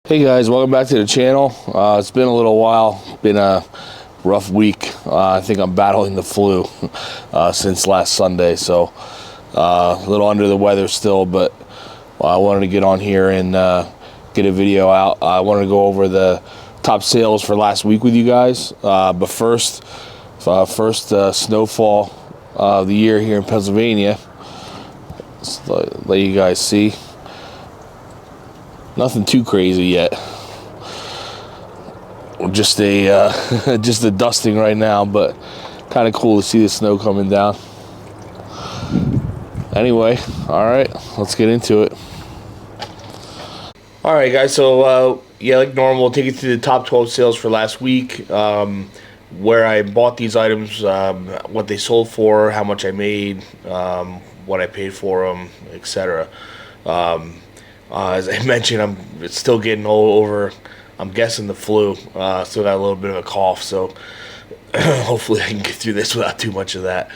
Hey guys, welcome back to the channel. It's been a little while. Been a rough week. I think I'm battling the flu since last Sunday, so a little under the weather still, but I wanted to get on here and get a video out. I wanted to go over the top sales for last week with you guys, but first snowfall of the year here in Pennsylvania. Let's let you guys see. Nothing too crazy yet. Just a just a dusting right now, but kind of cool to see the snow coming down. Anyway, all right, let's get into it. All right, guys. So yeah, like normal, we'll take you through the top 12 sales for last week. Where I bought these items, what they sold for, how much I made, what I paid for them, etc. As I mentioned, I'm still getting all over, I'm guessing, the flu. Still got a little bit of a cough, so hopefully I can get through this without too much of that.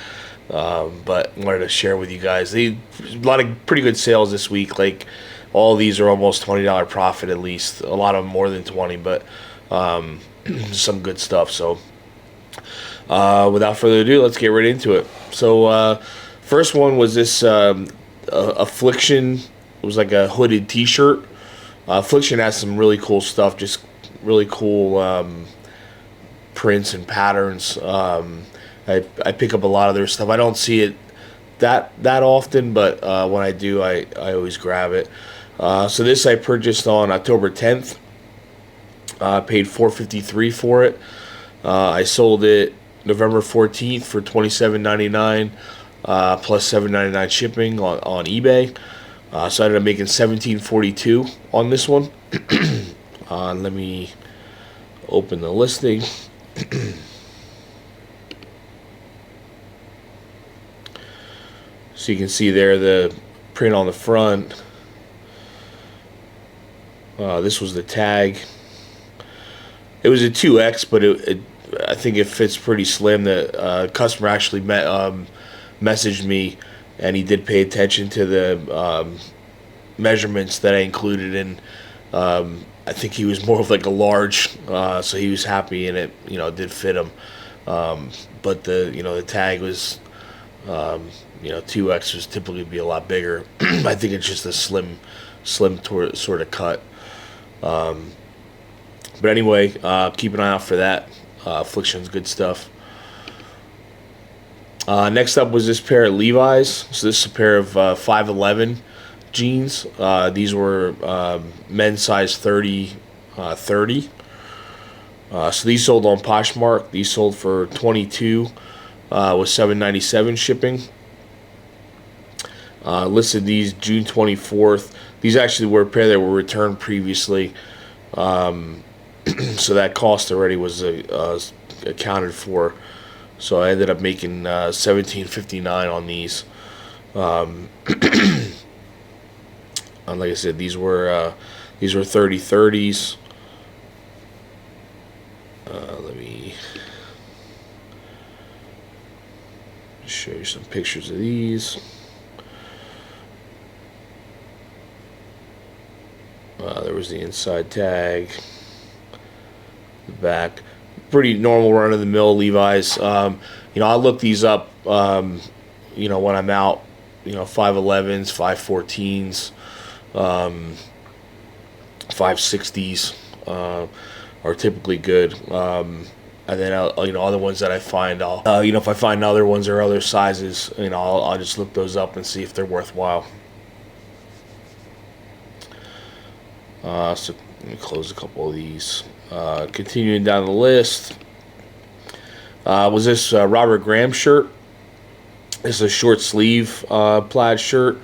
But I wanted to share with you guys. A lot of pretty good sales this week. Like, all these are almost $20 profit at least. A lot of them more than 20, but some good stuff. So without further ado, let's get right into it. So first one was this Affliction. It was like a hooded t-shirt. Affliction has some really cool stuff, just really cool prints and patterns. I pick up a lot of their stuff. I don't see it that often, but when I do, I always grab it. So this I purchased on October 10th. Paid $4.53 for it. I sold it November 14th for $27.99 plus $7.99 shipping on eBay. So I ended up making $17.42 on this one. Let me open the listing. So you can see there the print on the front. This was the tag. It was a 2X, but I think it fits pretty slim. The customer actually messaged me, and he did pay attention to the measurements that I included, and I think he was more of like a large, so he was happy, and it did fit him. But the tag was 2X was typically be a lot bigger. I think it's just a slim sort of cut. But anyway, keep an eye out for that. Affliction's good stuff. Next up was this pair of Levi's. So this is a pair of 5'11" jeans. These were men's size 30. So these sold on Poshmark. These sold for $22 with $7.97 shipping. Listed these June 24th. These actually were a pair that were returned previously. So that cost already was accounted for. So I ended up making $17.59 on these. And like I said, these were 30/30s. Let me show you some pictures of these. There was the inside tag, the back. Pretty normal run-of-the-mill Levi's. I look these up, when I'm out. 5'11s, 5'14s, 5'60s are typically good. And then other ones that I find, if I find other ones or other sizes, I'll just look those up and see if they're worthwhile. So let me close a couple of these. Continuing down the list, was this Robert Graham shirt. This is a short sleeve plaid shirt.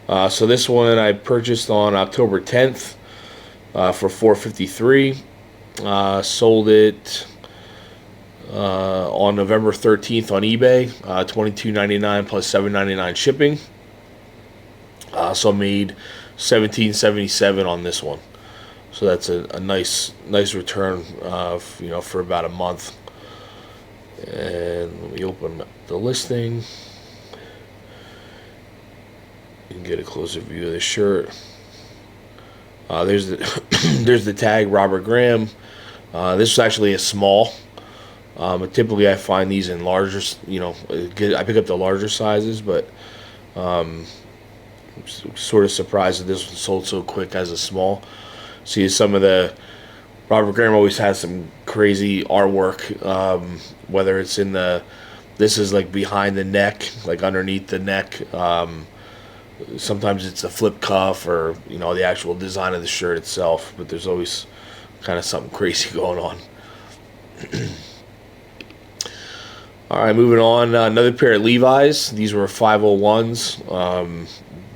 So this one I purchased on October 10th for $4.53. Sold it on November 13th on eBay, $22.99 plus $7.99 shipping. So I made $17.77 on this one. So that's a nice return, for about a month. And let me open the listing. You can get a closer view of the shirt. There's the There's the tag, Robert Graham. This is actually a small. But typically I find these in larger, I pick up the larger sizes, but I'm sort of surprised that this one sold so quick as a small. See, some of the Robert Graham always has some crazy artwork, whether it's in this is like behind the neck, like underneath the neck. Sometimes it's a flip cuff or, the actual design of the shirt itself, but there's always kind of something crazy going on. All right, moving on. Another pair of Levi's. These were 501s.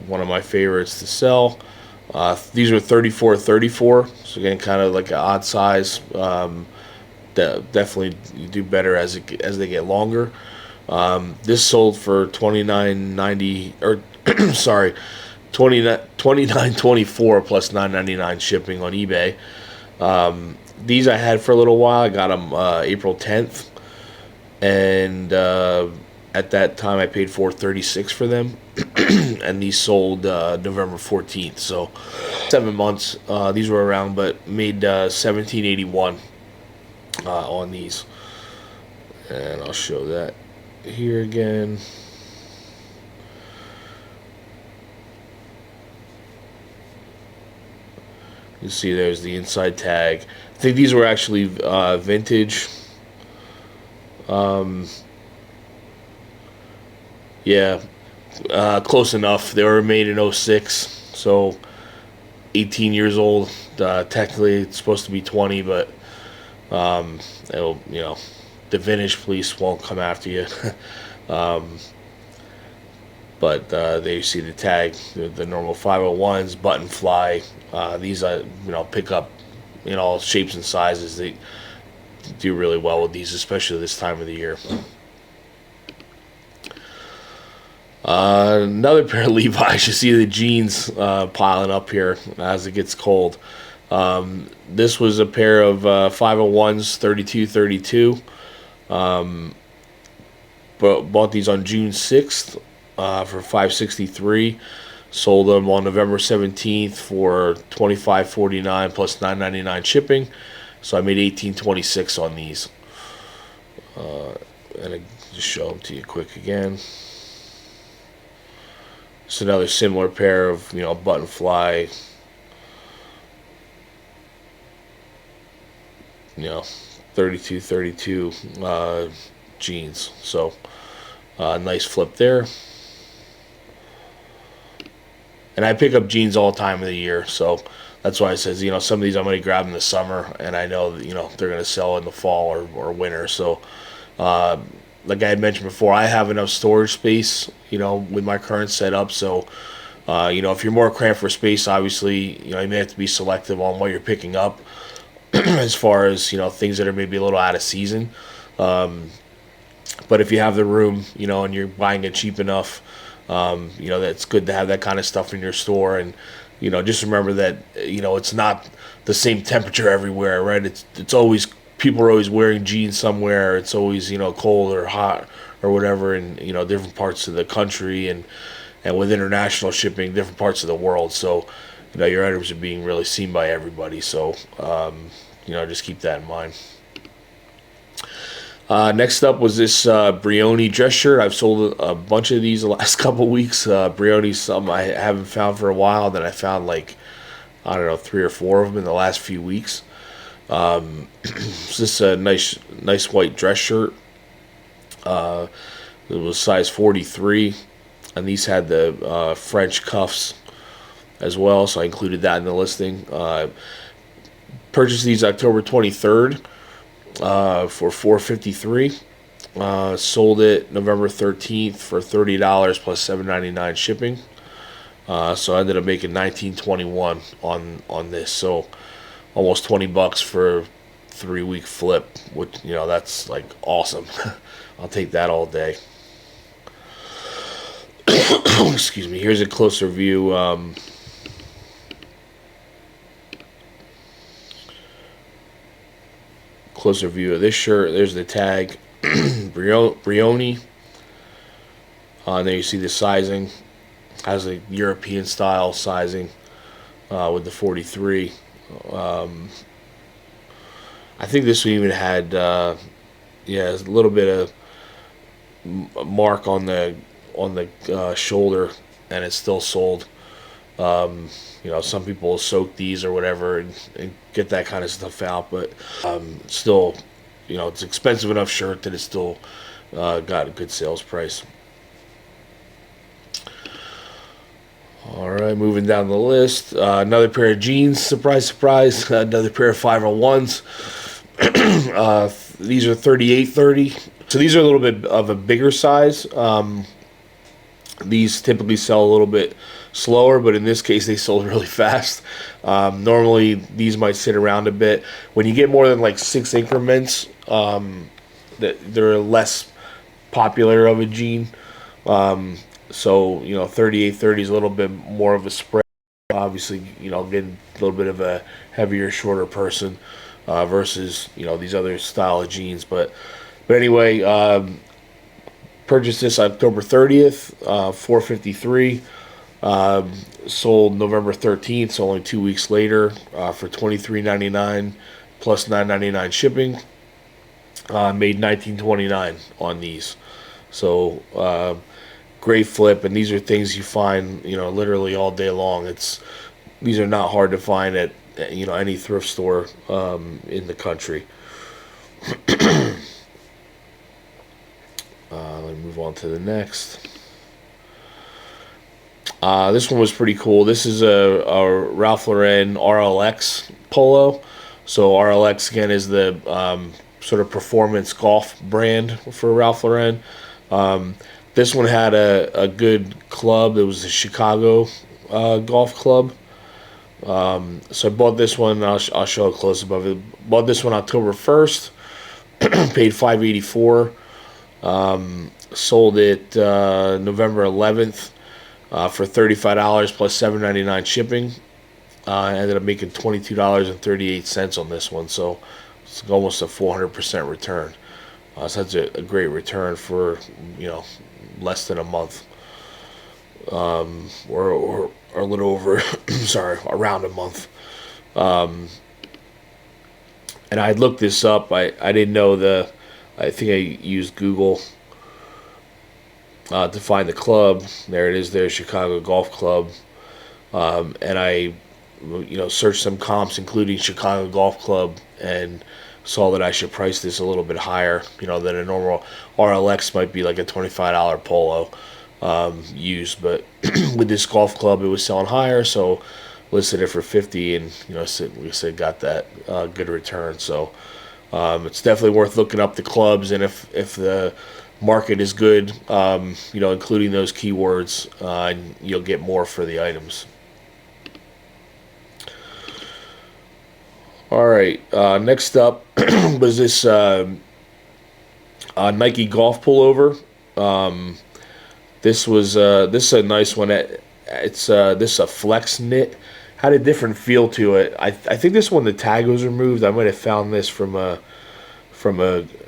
One of my favorites to sell. These are 34-34, so again, kind of like an odd size. Definitely you do better as they get longer. This sold for $29.90, or sorry, $29.24 plus $9.99 shipping on eBay. These I had for a little while. I got them April 10th, and at that time I paid $4.36 for them, and these sold November 14th. So 7 months. These were around, but made $17.81 on these, and I'll show that here again. You see there's the inside tag. I think these were actually vintage. Yeah, close enough. They were made in 06, so 18 years old. Technically it's supposed to be 20, but it'll, the vintage police won't come after you. But there you see the tag, the normal 501s, button fly. These I pick up in all shapes and sizes. They do really well with these, especially this time of the year. Another pair of Levi's. You see the jeans piling up here as it gets cold. This was a pair of 501s, 32-32. Bought these on June 6th for $5.63. Sold them on November 17th for $25.49 plus $9.99 shipping. So I made $18.26 on these. And I just show them to you quick again. It's another similar pair of button fly, 32-32 jeans. So nice flip there. And I pick up jeans all time of the year, so that's why I says, some of these I'm going to grab in the summer, and I know that, they're going to sell in the fall or winter. So, like I had mentioned before, I have enough storage space, with my current setup. So, if you're more cramped for space, obviously, you may have to be selective on what you're picking up as far as, things that are maybe a little out of season. But if you have the room, and you're buying it cheap enough, that's good to have that kind of stuff in your store. And just remember that it's not the same temperature everywhere, right? It's always, people are always wearing jeans somewhere. It's always cold or hot or whatever in different parts of the country, and with international shipping, different parts of the world. So your items are being really seen by everybody. So just keep that in mind. Next up was this Brioni dress shirt. I've sold a bunch of these the last couple weeks. Brioni's something I haven't found for a while. Then I found 3 or 4 of them in the last few weeks. It's just a nice white dress shirt. It was size 43, and these had the French cuffs as well, so I included that in the listing. Purchased these October 23rd. For $4.53. Sold it November 13th for $30 plus $7.99 shipping. So I ended up making $19.21 on this. So almost $20 for a 3-week flip, which that's awesome. I'll take that all day. Excuse me. Here's a closer view. Closer view of this shirt. There's the tag, Brioni. And there you see the sizing. Has a European style sizing with the 43. I think this one even had yeah, a little bit of mark on the shoulder, and it's still sold. You know, some people soak these or whatever and get that kind of stuff out, but still, you know, it's expensive enough shirt that it's still got a good sales price. All right, moving down the list, another pair of jeans. Surprise, surprise! Another pair of 501s. These are 38-30, so these are a little bit of a bigger size. These typically sell a little bit slower, but in this case, they sold really fast. Normally, these might sit around a bit. When you get more than like 6 increments, they're less popular of a jean. So, you know, 38-30 is a little bit more of a spread. Obviously, you know, getting a little bit of a heavier, shorter person versus, you know, these other style of jeans. But anyway, purchased this October 30th, $453. Sold November 13th, so only 2 weeks later, for $23.99 plus $9.99 shipping. Made $19.29 on these. So great flip, and these are things you find, you know, literally all day long. These are not hard to find at, you know, any thrift store in the country. Let me move on to the next. This one was pretty cool. This is a Ralph Lauren RLX polo. So RLX again is the sort of performance golf brand for Ralph Lauren. This one had a good club. It was the Chicago golf club. So I bought this one. I'll show a close up of it. Bought this one October 1st. Paid $584. Sold it November 11th for $35 plus $7.99 shipping. I ended up making $22.38 on this one, so it's almost a 400% return. So that's a great return for, you know, less than a month, or a little over, sorry, around a month. And I looked this up. I didn't know I think I used Google to find the club. There it is there, Chicago Golf Club. And I, you know, searched some comps, including Chicago Golf Club, and saw that I should price this a little bit higher, you know, than a normal RLX might be like a $25 polo used. But with this golf club, it was selling higher, so listed it for $50, and, you know, we said got that good return. So it's definitely worth looking up the clubs, and if the market is good, you know, including those keywords, you'll get more for the items. All right, next up was this Nike golf pullover. This is a nice one. This is a flex knit. Had a different feel to it. I think this one the tag was removed. I might have found this from a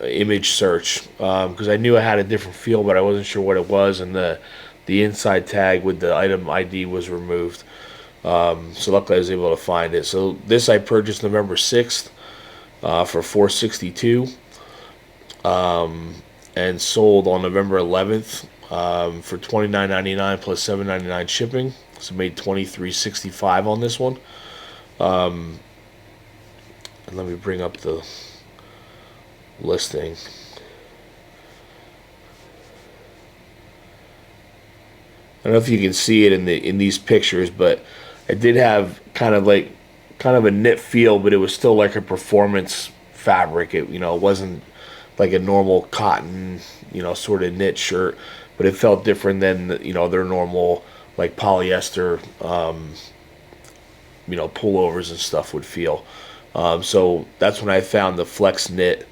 image search, because I knew I had a different feel, but I wasn't sure what it was, and the inside tag with the item ID was removed. So luckily I was able to find it. So this I purchased November 6th for $462, and sold on November 11th for $29.99 plus $7.99 shipping. So made $23.65 on this one. And let me bring up the listing. I don't know if you can see it in these pictures, but it did have kind of a knit feel, but it was still like a performance fabric. It, you know, it wasn't like a normal cotton, you know, sort of knit shirt, but it felt different than, you know, their normal like polyester, you know, pullovers and stuff would feel. So that's when I found the flex knit.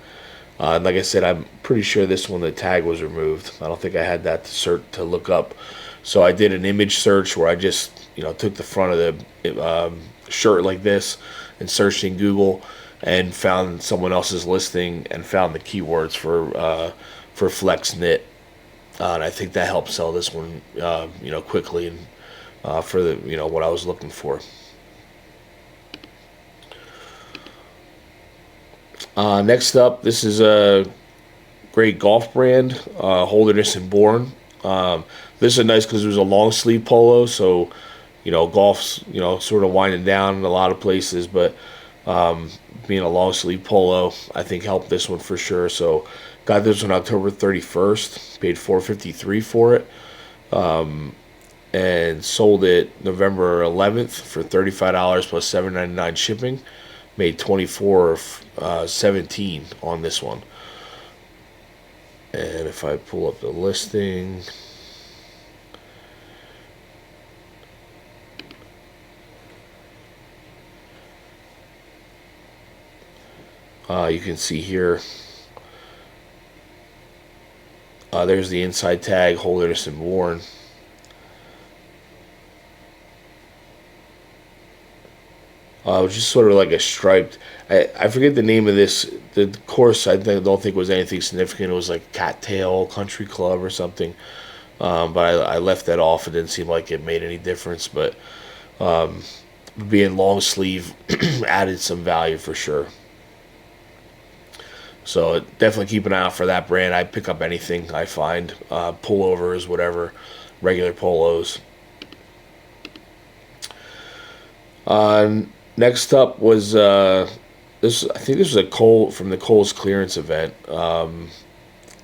And like I said, I'm pretty sure this one the tag was removed. I don't think I had that to look up. So I did an image search where I just, you know, took the front of the shirt like this and searched in Google and found someone else's listing and found the keywords for flex knit. And I think that helped sell this one, you know, quickly, and for the, you know, what I was looking for. Next up, this is a great golf brand, Holderness and Bourne. This is nice because it was a long sleeve polo, so golf's sort of winding down in a lot of places, but being a long sleeve polo, I think helped this one for sure. So got this on October 31st, paid $4.53 for it, and sold it November 11th for $35 plus $7.99 shipping. Made 24.17 on this one. And if I pull up the listing, you can see here, there's the inside tag, Holderness and Bourne. Which is sort of like a striped. I forget the name of this. The course don't think was anything significant. It was like Cattail Country Club or something. But I left that off. It didn't seem like it made any difference. But being long sleeve added some value for sure. So definitely keep an eye out for that brand. I pick up anything I find, pullovers, whatever, regular polos. Next up was this. I think this was a from the Kohl's clearance event.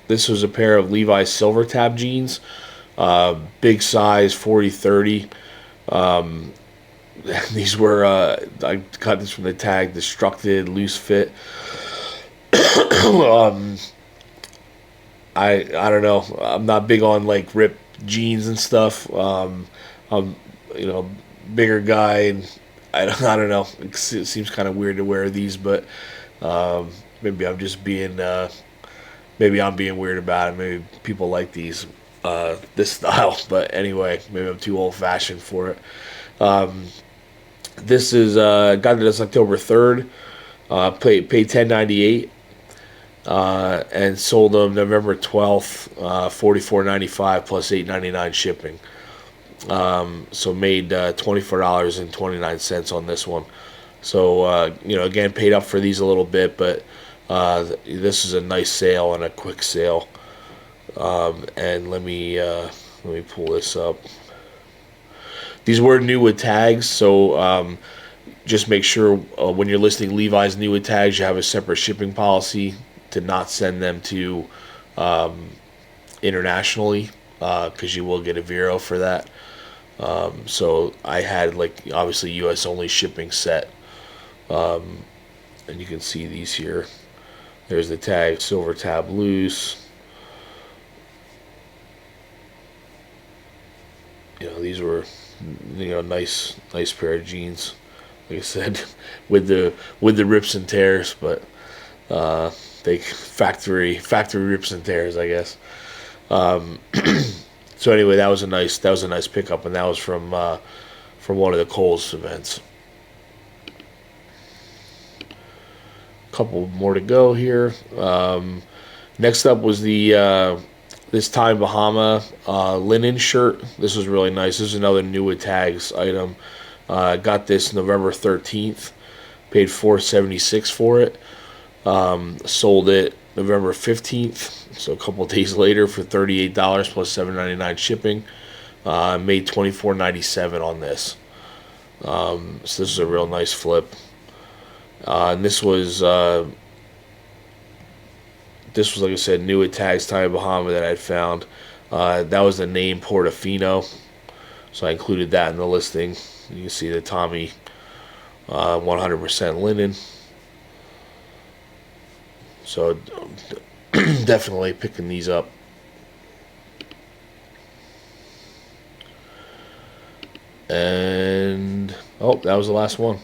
This was a pair of Levi Silvertab jeans, big size, 40-30. These were I got this from the tag, destructed, loose fit. I don't know. I'm not big on like ripped jeans and stuff. I'm bigger guy, and I don't know. It seems kind of weird to wear these, but maybe I'm just being maybe I'm being weird about it. Maybe people like these this style, but anyway, maybe I'm too old fashioned for it. This is got this October 3rd. Paid $10.98. And sold them November 12th, $44.95 plus $8.99 shipping. So made $24.29 on this one. So again, paid up for these a little bit, but this is a nice sale and a quick sale. And let me pull this up. These were new with tags, so just make sure when you're listing Levi's new with tags, you have a separate shipping policy to not send them to internationally, because you will get a Vero for that. So I had obviously US only shipping set, and you can see these here. There's the tag, Silvertab loose. These were nice pair of jeans. Like I said, with the rips and tears, but they factory rips and tears, I guess. So anyway, that was a nice pickup, and that was from one of the Kohl's events. Couple more to go here. Next up was the this time Bahama linen shirt. This was really nice. This is another new with tags item. Got this November 13th. Paid $4.76 for it. Sold it November 15th, so a couple days later, for $38 plus $7.99 shipping. Made $24.97 on this. So this is a real nice flip. And this was like I said, new with tags Tommy Bahama that I found. That was the name Portofino, so I included that in the listing. You can see the Tommy 100% linen. So definitely picking these up. And that was the last one.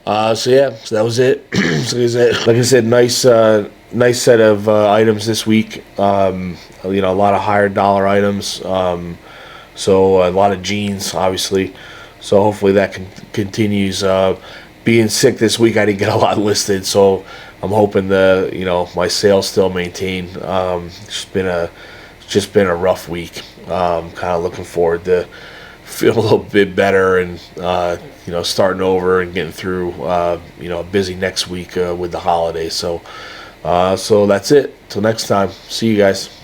So that was it. So like I said, nice set of items this week. A lot of higher dollar items. So a lot of jeans, obviously. So hopefully that continues. Being sick this week, I didn't get a lot listed, so I'm hoping my sales still maintain. It's just been a rough week. Kind of looking forward to feeling a little bit better and starting over and getting through a busy next week with the holidays. So that's it. Till next time. See you guys.